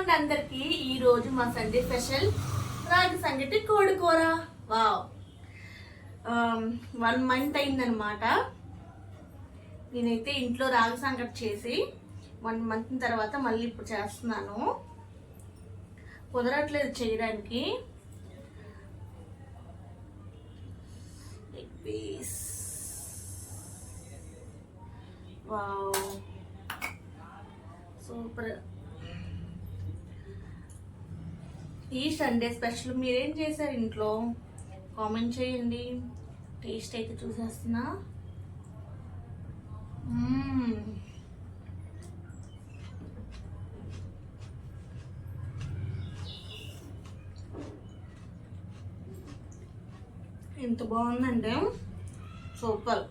అండి అందరికి. ఈ రోజు మా సండే స్పెషల్ రాగి సంగటి కోడి కూర. వావ్, 1 month అయిందనమాట. నేనైతే ఇంట్లో రాగి సంగటి చేసి 1 month తర్వాత మళ్ళీ ఇప్పుడు చేస్తున్నాను. కుదరట్లేదు చేయడానికి. Wow, super. ఈ సండే స్పెషల్ మీరేం చేశారు ఇంట్లో? కామెంట్ చేయండి. టేస్ట్ అయితే చూసేస్తున్నా. ఎంత బాగుందంటే సూపర్.